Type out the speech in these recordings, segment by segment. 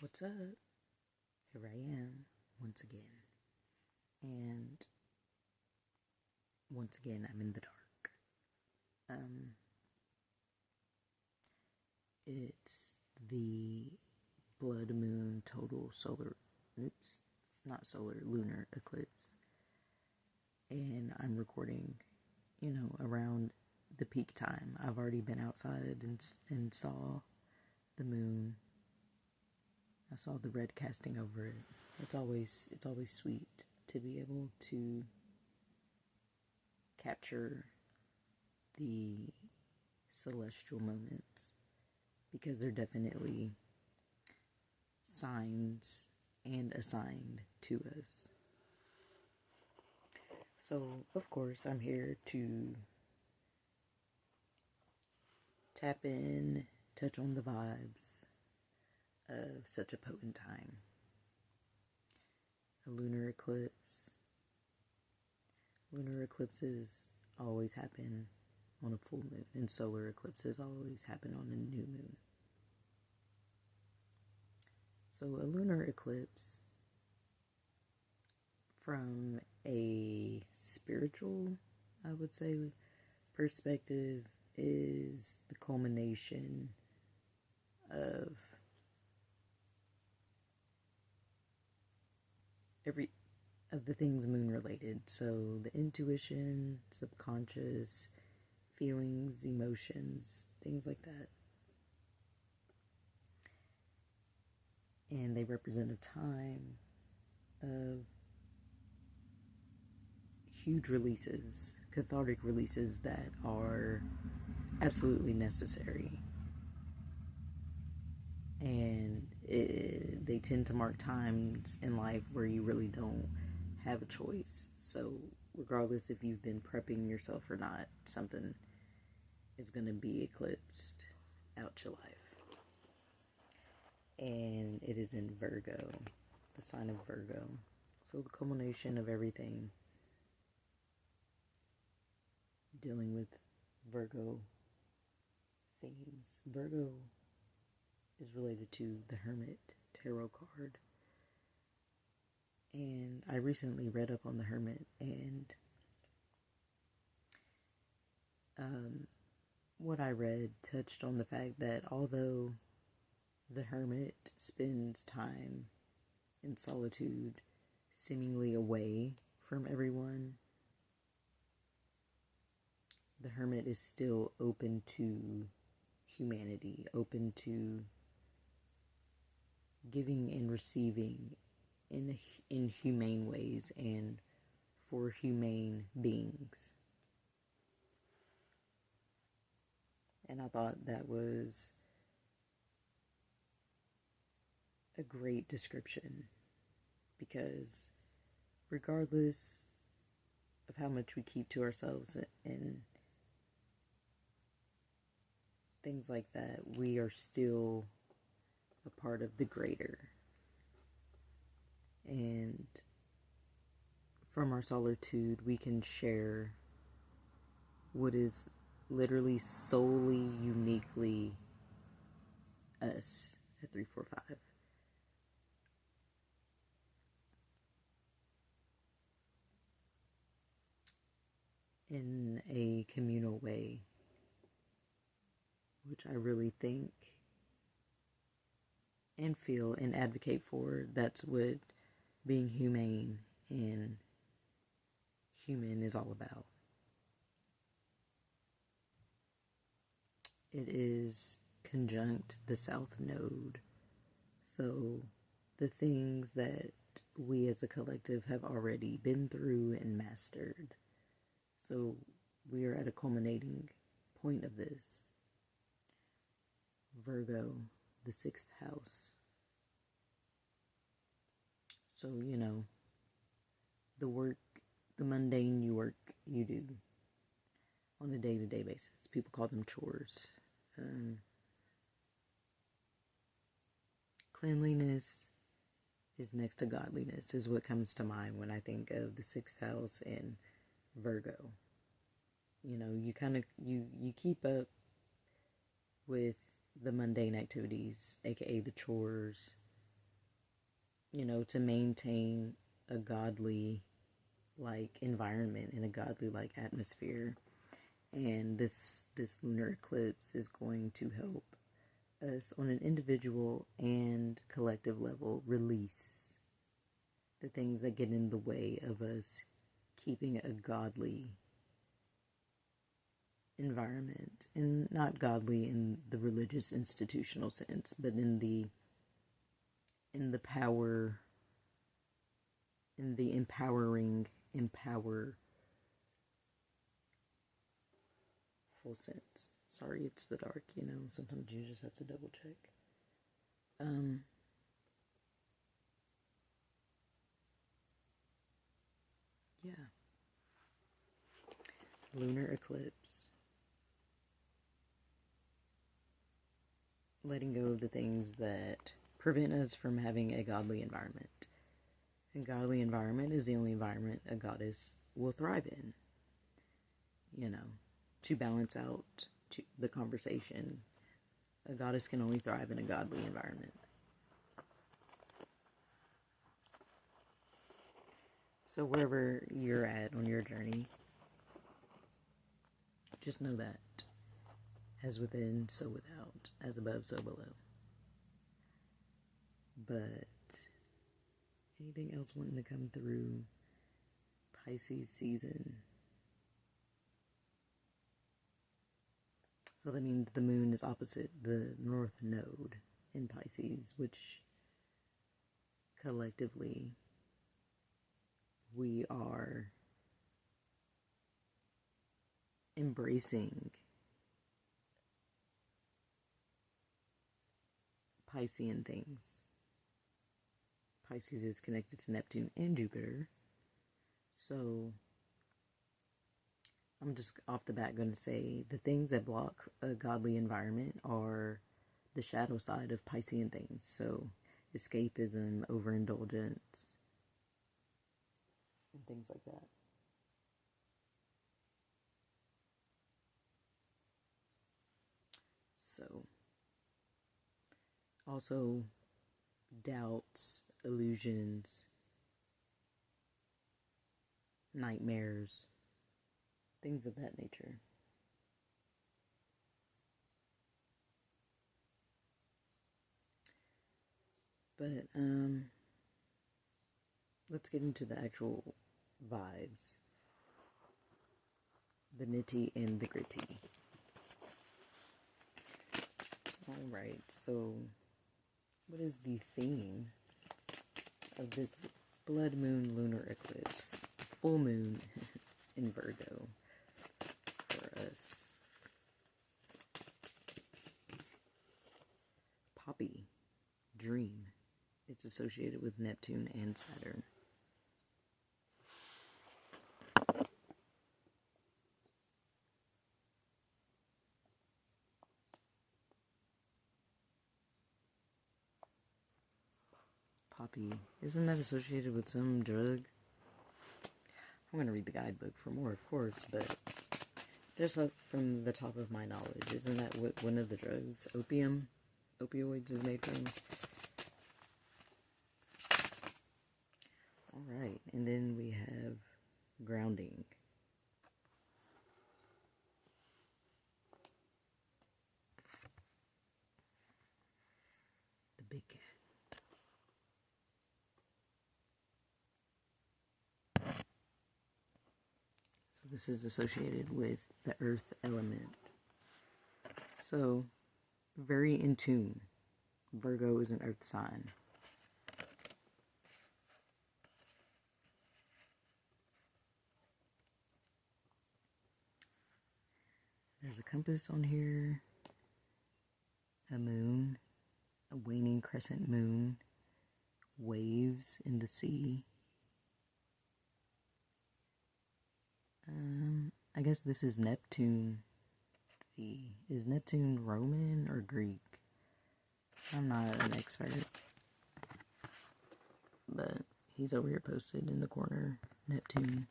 What's up? Here I am once again. And once again, I'm in the dark. It's the blood moon total lunar eclipse. And I'm recording, around the peak time. I've already been outside and saw the moon. I saw the red casting over it. It's always sweet to be able to capture the celestial moments, because they're definitely signs and assigned to us. So, of course, I'm here to tap in, touch on the vibes of such a potent time. A lunar eclipse. Lunar eclipses always happen on a full moon, and solar eclipses always happen on a new moon. So a lunar eclipse, from a spiritual, I would say, perspective, is the culmination of the things moon related. So the intuition, subconscious, feelings, emotions, things like that. And they represent a time of huge releases, cathartic releases that are absolutely necessary. And they tend to mark times in life where you really don't have a choice. So regardless if you've been prepping yourself or not, something is going to be eclipsed out your life. And it is in Virgo, the sign of Virgo. So the culmination of everything dealing with Virgo themes. Virgo is related to the Hermit tarot card. And I recently read up on the Hermit, and what I read touched on the fact that although the Hermit spends time in solitude, seemingly away from everyone, the Hermit is still open to humanity, open to giving and receiving in humane ways and for humane beings. And I thought that was a great description, because regardless of how much we keep to ourselves and things like that, we are still a part of the greater. And from our solitude, we can share what is literally solely, uniquely us at 345. In a communal way, which I really think and feel and advocate for. That's what being humane and human is all about. It is conjunct the South Node. So the things that we as a collective have already been through and mastered. So we are at a culminating point of this. Virgo, the 6th house. So, the mundane you do on a day-to-day basis. People call them chores. Cleanliness is next to godliness, is what comes to mind when I think of the 6th house and Virgo. You keep up with the mundane activities, aka the chores, you know, to maintain a godly like environment and a godly like atmosphere. And this lunar eclipse is going to help us on an individual and collective level release the things that get in the way of us keeping a godly environment, and not godly in the religious institutional sense, but in the power, in the empowerful sense. Sorry, it's the dark, you know, sometimes you just have to double check. Yeah. Lunar eclipse. Letting go of the things that prevent us from having a godly environment. A godly environment is the only environment a goddess will thrive in. You know, to balance out the conversation, a goddess can only thrive in a godly environment. So wherever you're at on your journey, just know that. As within, so without. As above, so below. But anything else wanting to come through Pisces season? So that means the moon is opposite the north node in Pisces, which collectively we are embracing Piscean things. Pisces is connected to Neptune and Jupiter. So I'm just off the bat going to say the things that block a godly environment are the shadow side of Piscean things. So escapism, overindulgence, and things like that. So also doubts, illusions, nightmares, things of that nature. But let's get into the actual vibes, the nitty and the gritty. Alright, so what is the theme of this blood moon lunar eclipse, full moon in Virgo for us? Poppy, dream. It's associated with Neptune and Saturn. Poppy, isn't that associated with some drug? I'm going to read the guidebook for more, of course, but just from the top of my knowledge, isn't that what one of the drugs, opioids, is made from? Alright, and then we have grounding. The big cat. So this is associated with the earth element. So, very in tune. Virgo is an earth sign. There's a compass on here. A moon. A waning crescent moon. Waves in the sea. I guess this is Neptune. Is Neptune Roman or Greek? I'm not an expert. But he's over here posted in the corner. Neptune.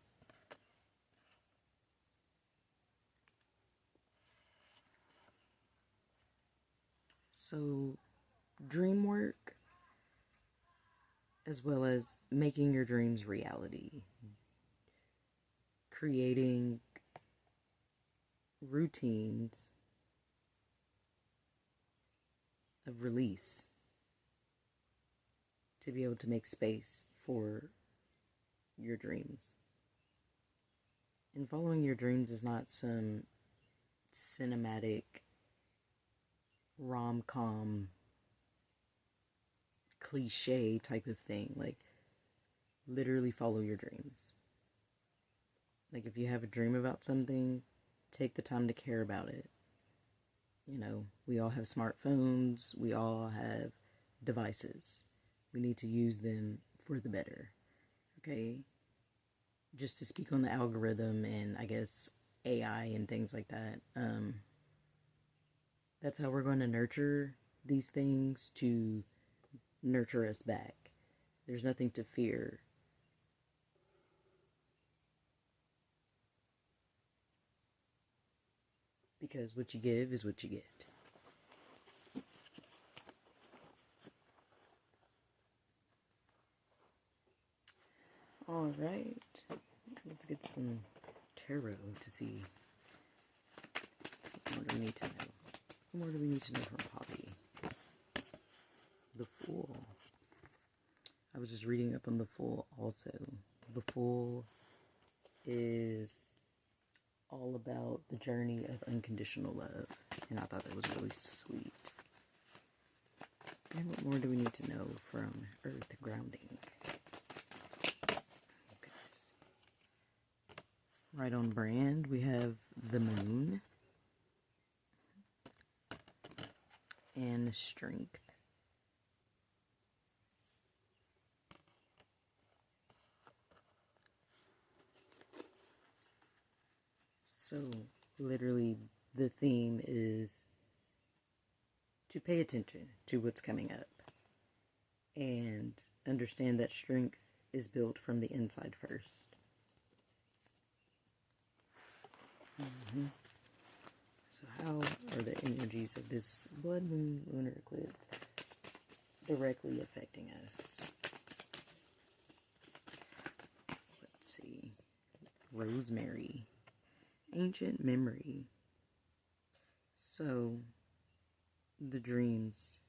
So, dream work as well as making your dreams reality, creating routines of release to be able to make space for your dreams. And following your dreams is not some cinematic rom-com cliche type of thing. Like, literally follow your dreams. Like, if you have a dream about something, take the time to care about it. You know, we all have smartphones, we all have devices. We need to use them for the better. Okay? Just to speak on the algorithm and I guess AI and things like that, that's how we're going to nurture these things to nurture us back. There's nothing to fear. Because what you give is what you get. Alright, let's get some tarot to see what more do we need to know. What more do we need to know from Poppy? The Fool. I was just reading up on the Fool also. The Fool is all about the journey of unconditional love, and I thought that was really sweet. And what more do we need to know from Earth Grounding? Right on brand, we have the Moon and Strength. So, literally, the theme is to pay attention to what's coming up and understand that strength is built from the inside first. So how are the energies of this blood moon lunar eclipse directly affecting us? Let's see. Rosemary. Ancient memory. So, the dreams.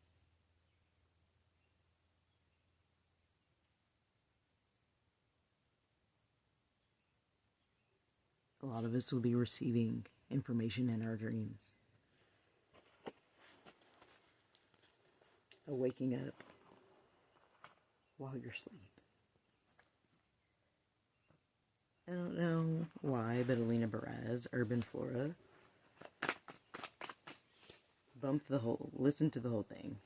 A lot of us will be receiving information in our dreams. Waking up while you're asleep. I don't know why, but Alina Baraz, Urban Flora, listen to the whole thing.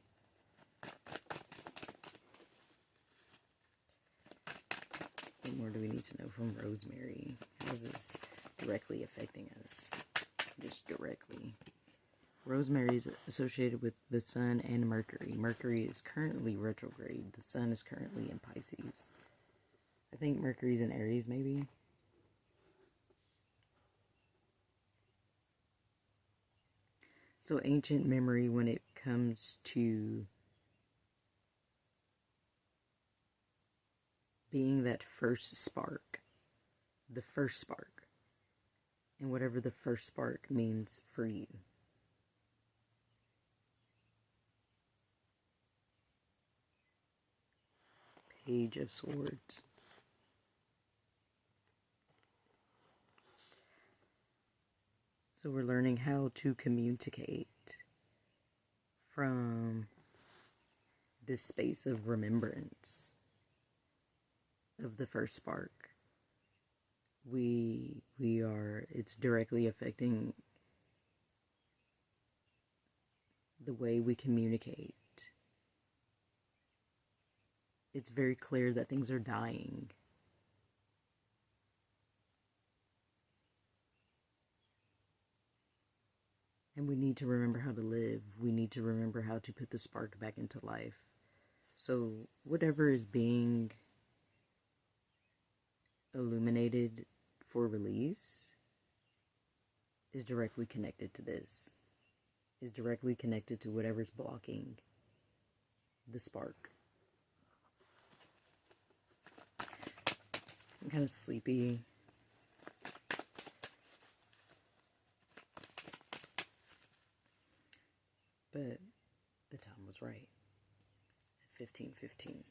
What more do we need to know from Rosemary? How is this directly affecting us? Just directly. Rosemary is associated with the Sun and Mercury. Mercury is currently retrograde. The Sun is currently in Pisces. I think Mercury's in Aries, maybe? So ancient memory when it comes to being that first spark. The first spark. And whatever the first spark means for you. Page of Swords. So we're learning how to communicate from this space of remembrance of the first spark. It's directly affecting the way we communicate. It's very clear that things are dying. And we need to remember how to live. We need to remember how to put the spark back into life. So whatever is being illuminated for release is directly connected to this. Is directly connected to whatever's blocking the spark. I'm kind of sleepy. But the time was right. At 15:15.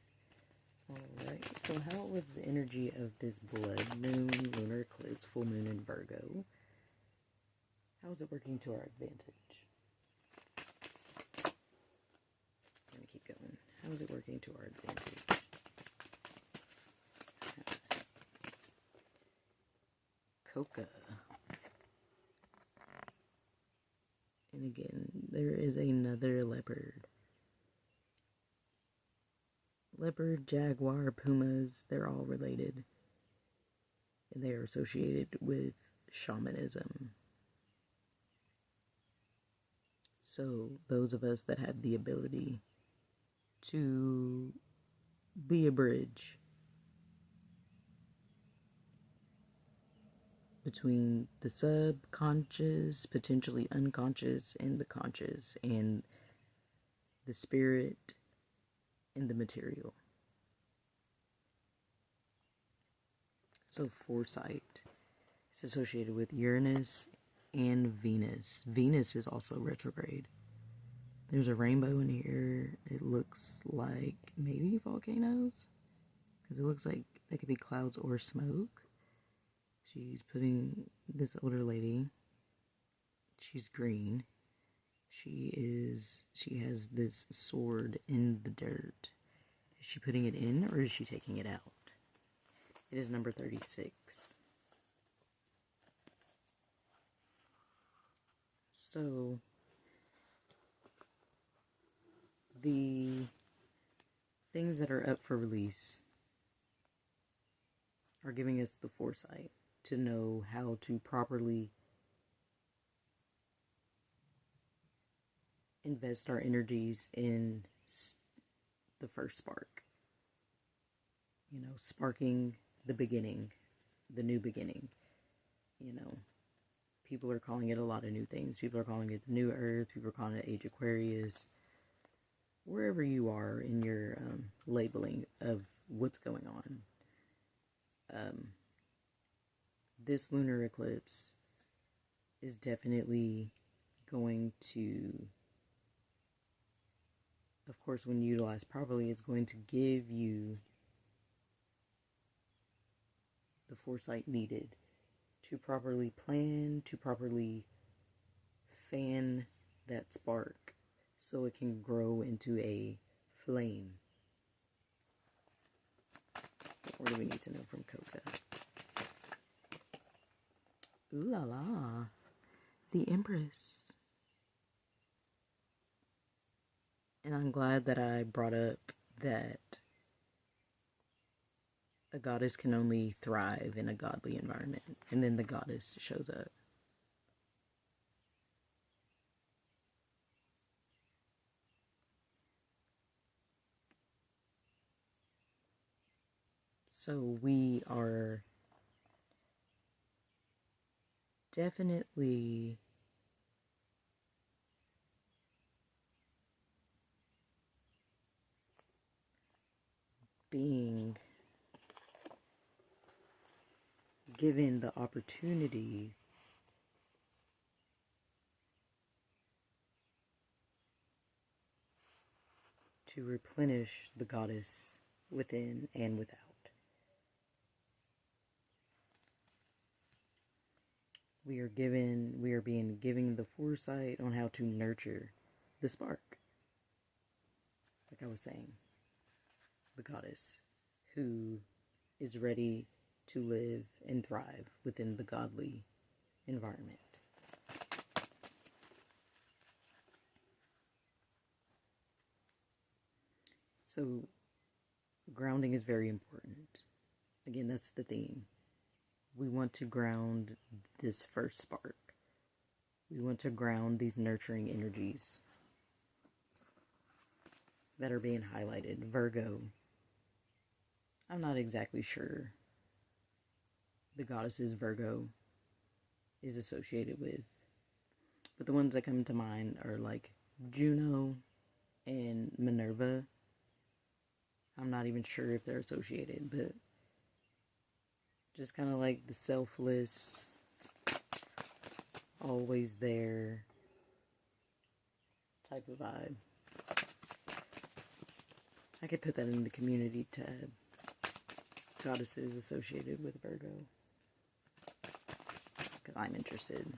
Alright, so how was the energy of this blood moon, lunar eclipse, full moon in Virgo? How is it working to our advantage? I'm going to keep going. How is it working to our advantage? Coca. And again, there is another leopard. Leopard, jaguar, pumas, they're all related. And they are associated with shamanism. So those of us that have the ability to be a bridge between the subconscious, potentially unconscious, and the conscious, and the spirit and the material. So foresight is associated with Uranus and Venus. Venus is also retrograde. There's a rainbow in here. It looks like maybe volcanoes, because it looks like they could be clouds or smoke. She's putting this older lady. She's green. She has this sword in the dirt. Is she putting it in, or is she taking it out? It is number 36. So, the things that are up for release are giving us the foresight to know how to properly invest our energies in the first spark. You know, sparking the beginning, the new beginning. You know, people are calling it a lot of new things. People are calling it the new earth. People are calling it age Aquarius. Wherever you are in your labeling of what's going on. This lunar eclipse is definitely going to, of course, when utilized properly, it's going to give you the foresight needed to properly plan, to properly fan that spark so it can grow into a flame. What do we need to know from Coca? Ooh la la. The Empress. And I'm glad that I brought up that a goddess can only thrive in a godly environment. And then the goddess shows up. So we are definitely being given the opportunity to replenish the goddess within and without. We are being given the foresight on how to nurture the spark. Like I was saying, the goddess who is ready to live and thrive within the godly environment. So, grounding is very important. Again, that's the theme. We want to ground this first spark. We want to ground these nurturing energies that are being highlighted. Virgo. I'm not exactly sure the goddesses Virgo is associated with, but the ones that come to mind are like Juno and Minerva. I'm not even sure if they're associated, but Just kind of like the selfless, always there type of vibe. I could put that in the community tab. Goddesses associated with Virgo. Because I'm interested.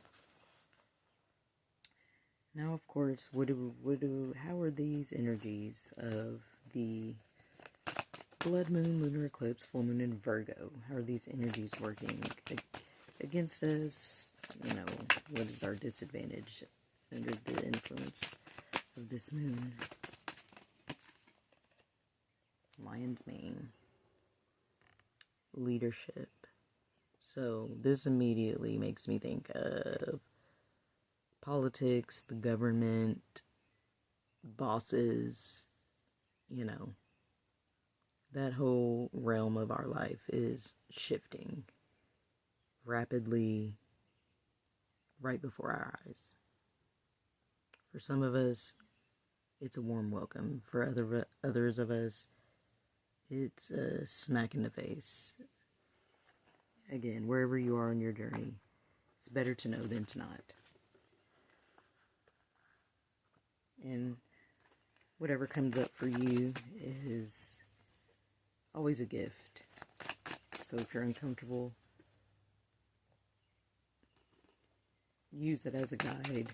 Now, of course, how are these energies of the blood moon, lunar eclipse, full moon in Virgo? How are these energies working against us? You know, what is our disadvantage under the influence of this moon? Lion's mane. Leadership. So this immediately makes me think of politics, the government, bosses, you know. That whole realm of our life is shifting rapidly right before our eyes. For some of us, it's a warm welcome. For others of us, it's a smack in the face. Again, wherever you are on your journey, it's better to know than to not. And whatever comes up for you is always a gift. So if you're uncomfortable, use it as a guide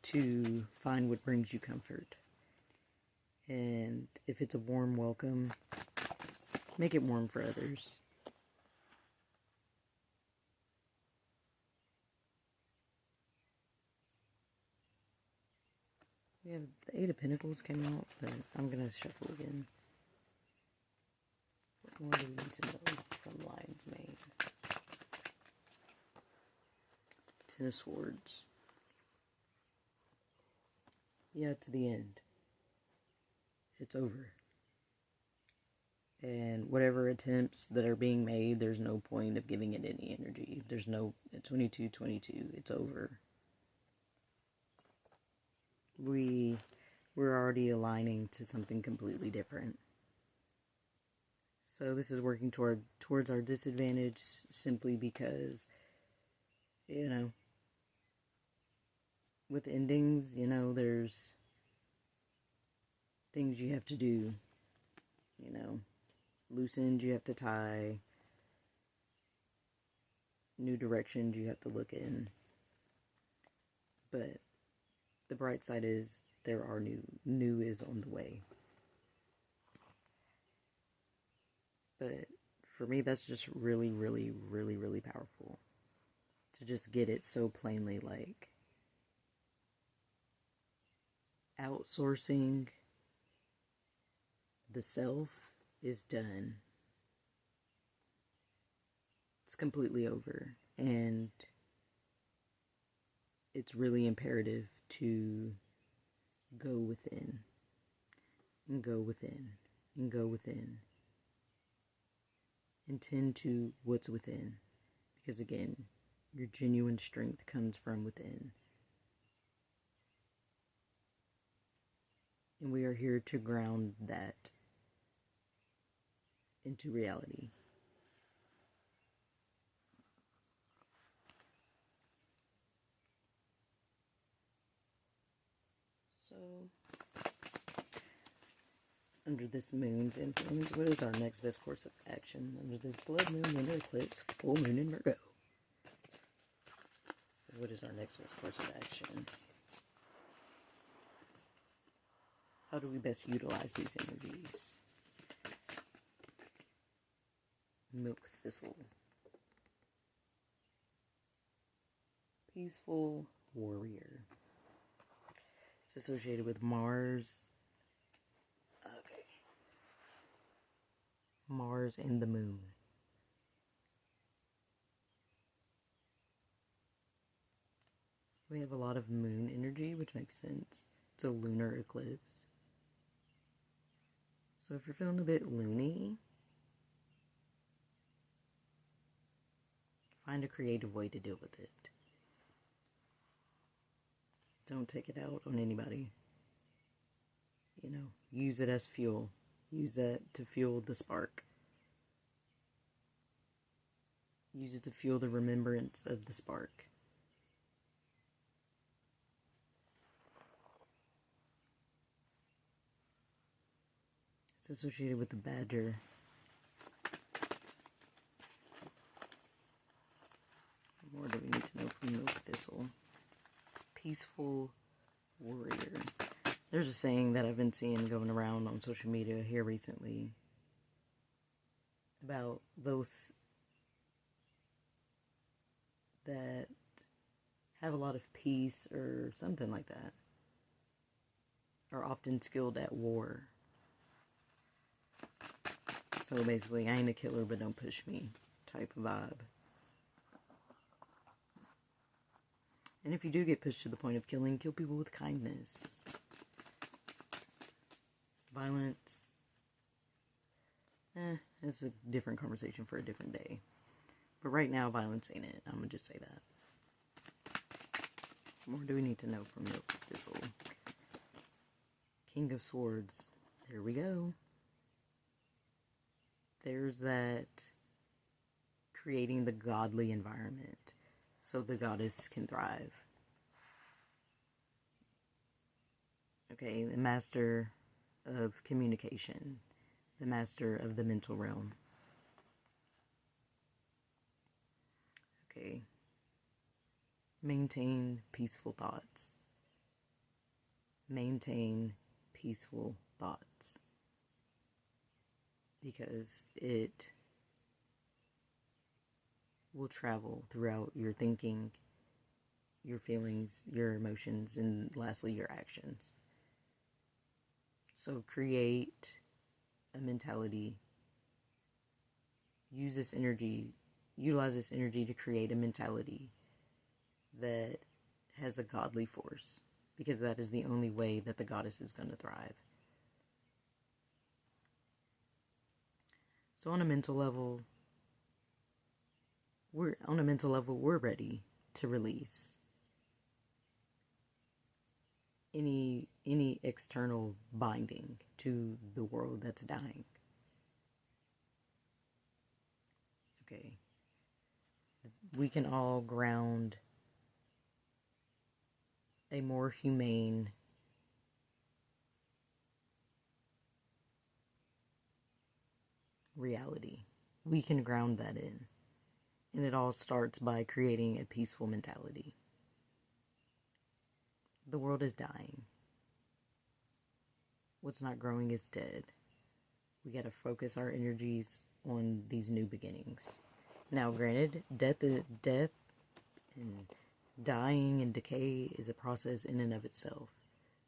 to find what brings you comfort. And if it's a warm welcome, make it warm for others. We have the Eight of Pentacles came out, but I'm going to shuffle again. What more do we need to know from Lion's Mane? Ten of Swords. Yeah, it's the end. It's over. And whatever attempts that are being made, there's no point of giving it any energy. There's no 22-22. It's over. We're already aligning to something completely different. So this is working towards our disadvantage simply because, you know, with endings, you know, there's things you have to do, you know, loose ends you have to tie, new directions you have to look in. But the bright side is there are new is on the way. But for me, that's just really, really, really, really powerful. To just get it so plainly, like, outsourcing the self is done. It's completely over. And it's really imperative to go within. And go within. And go within. And tend to what's within. Because again, your genuine strength comes from within. And we are here to ground that into reality. So, under this moon's influence, what is our next best course of action? Under this blood moon, lunar eclipse, full moon in Virgo. What is our next best course of action? How do we best utilize these energies? Milk thistle. Peaceful warrior. It's associated with Mars. Okay. Mars and the moon. We have a lot of moon energy, which makes sense. It's a lunar eclipse. So if you're feeling a bit loony, find a creative way to deal with it. Don't take it out on anybody. You know, use it as fuel. Use that to fuel the spark. Use it to fuel the remembrance of the spark. It's associated with the badger. What more do we need to know from milk thistle? Peaceful warrior. There's a saying that I've been seeing going around on social media here recently about those that have a lot of peace or something like that are often skilled at war. So basically, I ain't a killer, but don't push me type of vibe. And if you do get pushed to the point of killing, kill people with kindness. Violence, it's a different conversation for a different day. But right now, violence ain't it. I'm gonna just say that. What more do we need to know from milk thistle? King of Swords. There we go. There's that creating the godly environment so the goddess can thrive. Okay, the master of communication, the master of the mental realm. Okay, maintain peaceful thoughts. Maintain peaceful thoughts. Because it will travel throughout your thinking, your feelings, your emotions, and lastly, your actions. So create a mentality. Utilize this energy to create a mentality that has a godly force. Because that is the only way that the goddess is going to thrive. So on a mental level, we're ready to release any external binding to the world that's dying. Okay. We can all ground a more humane reality. We can ground that in. And it all starts by creating a peaceful mentality. The world is dying. What's not growing is dead. We gotta focus our energies on these new beginnings. Now, granted, death and dying and decay is a process in and of itself.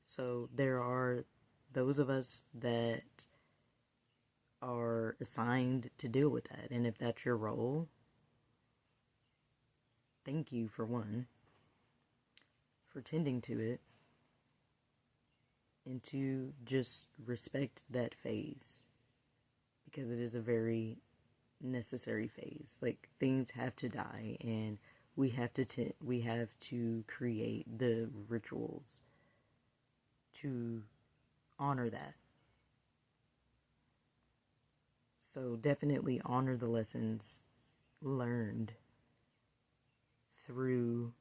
So there are those of us that are assigned to deal with that. And if that's your role, thank you for tending to it, and to just respect that phase, because it is a very necessary phase. Like, things have to die, and we have to create the rituals to honor that. So definitely honor the lessons learned through,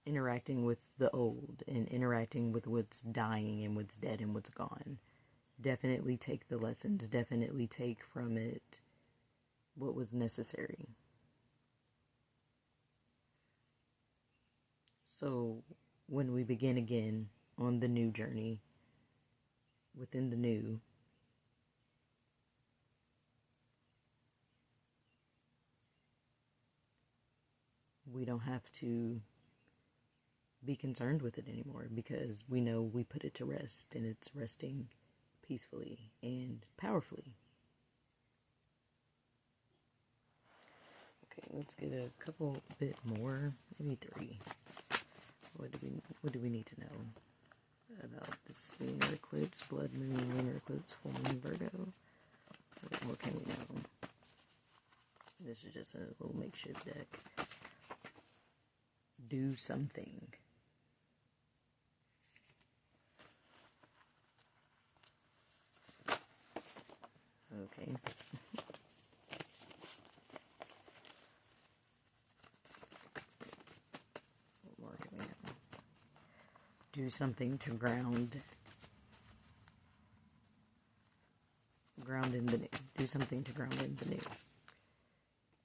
interacting with the old and interacting with what's dying and what's dead and what's gone. Definitely take the lessons. Definitely take from it what was necessary. So when we begin again on the new journey, within the new, we don't have to be concerned with it anymore, because we know we put it to rest, and it's resting peacefully and powerfully. Okay, let's get a couple bit more, maybe 3. What do we need to know about this lunar eclipse, blood moon, lunar eclipse, full moon, Virgo? What can we know? This is just a little makeshift deck. Do something. Okay. Do something to ground in the new. Do something to ground in the new.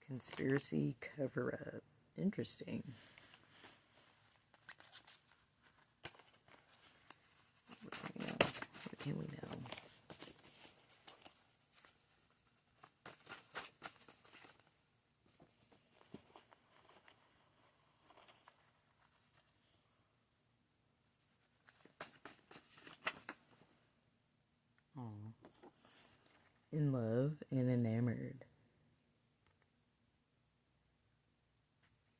Conspiracy cover-up. Interesting. What can we know? What can we know? In love and enamored.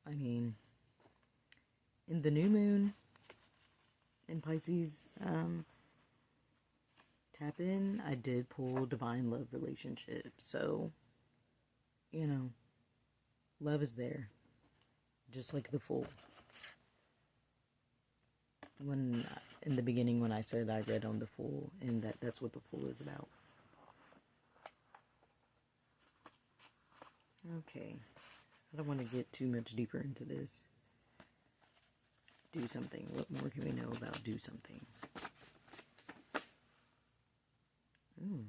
I mean, in the new moon in Pisces, tap in, I did pull divine love relationship. So, you know, love is there. Just like the Fool. When, in the beginning, when I said I read on the Fool, and that's what the Fool is about. Okay, I don't want to get too much deeper into this. Do something. What more can we know about do something? Ooh,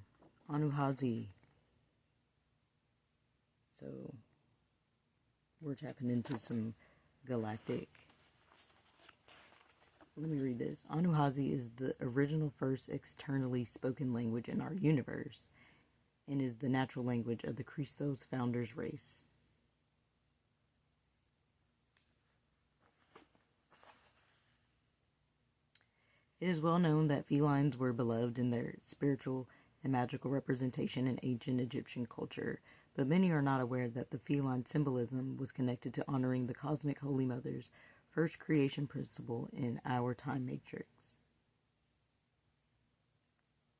Anuhazi. So, we're tapping into some galactic. Let me read this. Anuhazi is the original first externally spoken language in our universe, and is the natural language of the Christos founders race. It is well known that felines were beloved in their spiritual and magical representation in ancient Egyptian culture, but many are not aware that the feline symbolism was connected to honoring the cosmic Holy Mother's first creation principle in our time matrix.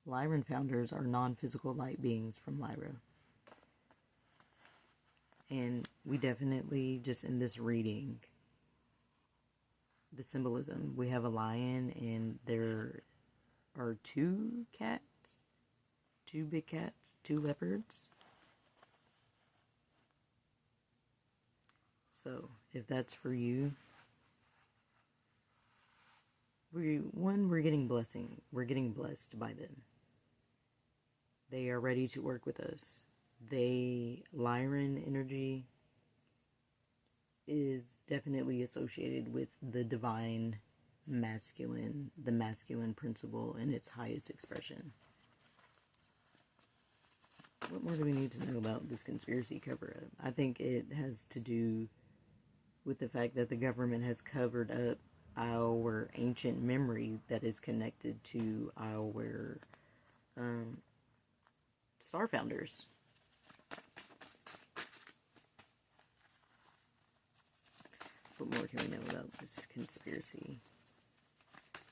Lyran founders are non-physical light beings from Lyra. And we definitely, just in this reading, the symbolism, we have a lion and there are two cats, two big cats, two leopards. So, if that's for you, we're getting blessing. We're getting blessed by them. They are ready to work with us. Lyran energy is definitely associated with the divine masculine, the masculine principle in its highest expression. What more do we need to know about this conspiracy cover-up? I think it has to do with the fact that the government has covered up our ancient memory that is connected to our star founders. What more can we know about this conspiracy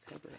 cover-up?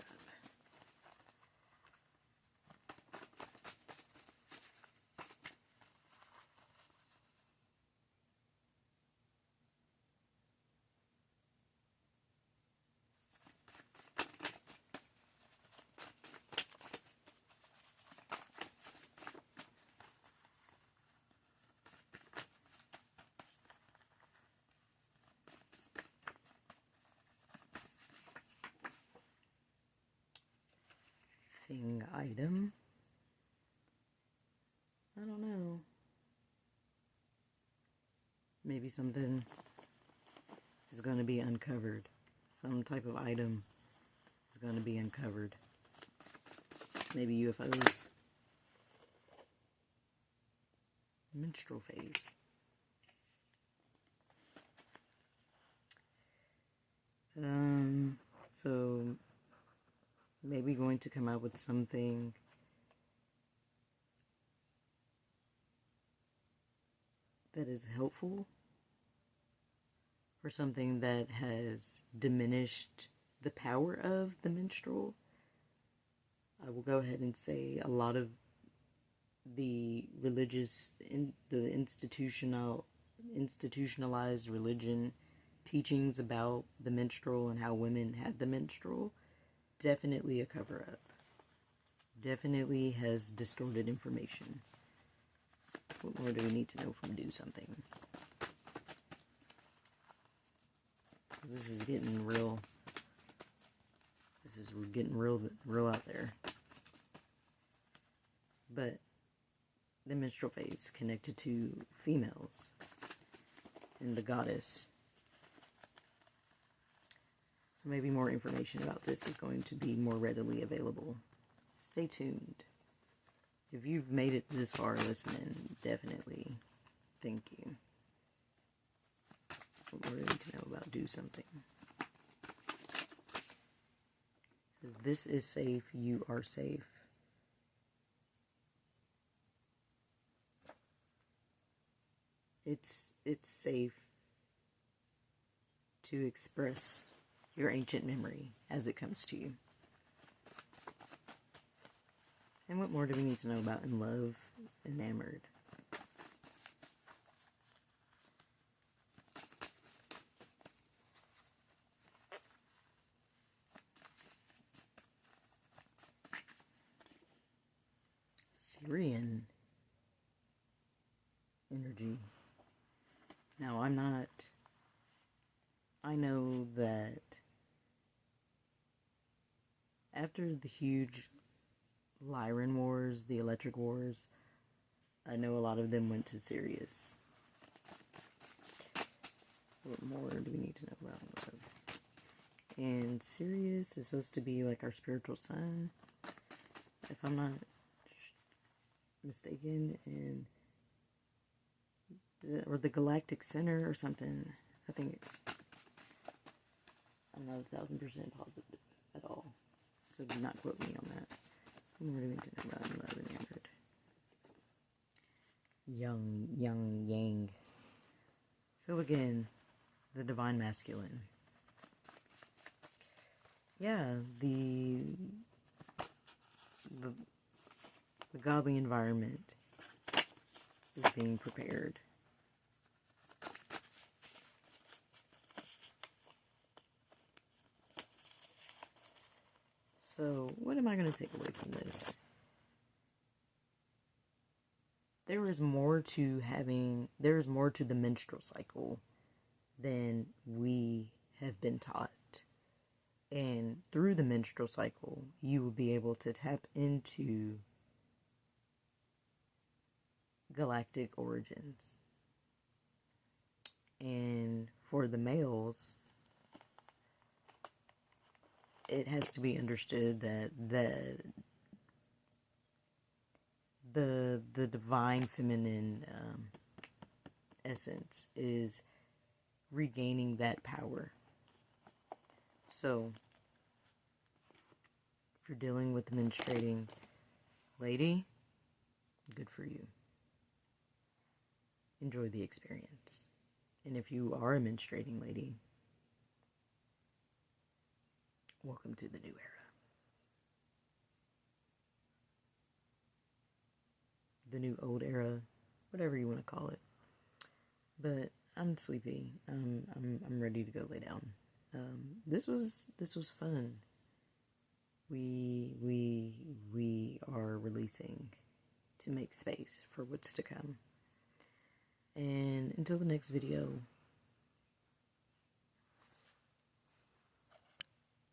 Item. I don't know. Maybe something is going to be uncovered. Some type of item is going to be uncovered. Maybe UFOs. Menstrual phase. So maybe going to come up with something that is helpful, or something that has diminished the power of the menstrual. I will go ahead and say a lot of the institutionalized religion teachings about the menstrual and how women had the menstrual, definitely a cover-up. Definitely has distorted information. What more do we need to know from Do Something? This is getting real We're getting real out there. But the menstrual phase connected to females and the goddess. So maybe more information about this is going to be more readily available. Stay tuned. If you've made it this far listening, definitely thank you. What more do you need to know about do something? Because this is safe, you are safe. It's safe to express your ancient memory as it comes to you. And what more do we need to know about in love, enamored? Syrian energy. Now, I know that after the huge Lyran Wars, the Electric Wars, I know a lot of them went to Sirius. What more do we need to know about love? And Sirius is supposed to be like our spiritual sun, if I'm not mistaken, and or the galactic center or something. I think I'm not 1,000% positive at all, so do not quote me on that. What more do we need to know about love and enamored? Yang, yang. So again, the divine masculine. Yeah, the godly environment is being prepared. So, what am I going to take away from this? There is more to the menstrual cycle than we have been taught. And through the menstrual cycle, you will be able to tap into galactic origins. And for the males, it has to be understood that the divine feminine essence is regaining that power. So, if you're dealing with a menstruating lady, good for you. Enjoy the experience. And if you are a menstruating lady, welcome to the new era. The new old era, whatever you want to call it. But I'm sleepy. I'm ready to go lay down. This was fun. We are releasing to make space for what's to come. And until the next video,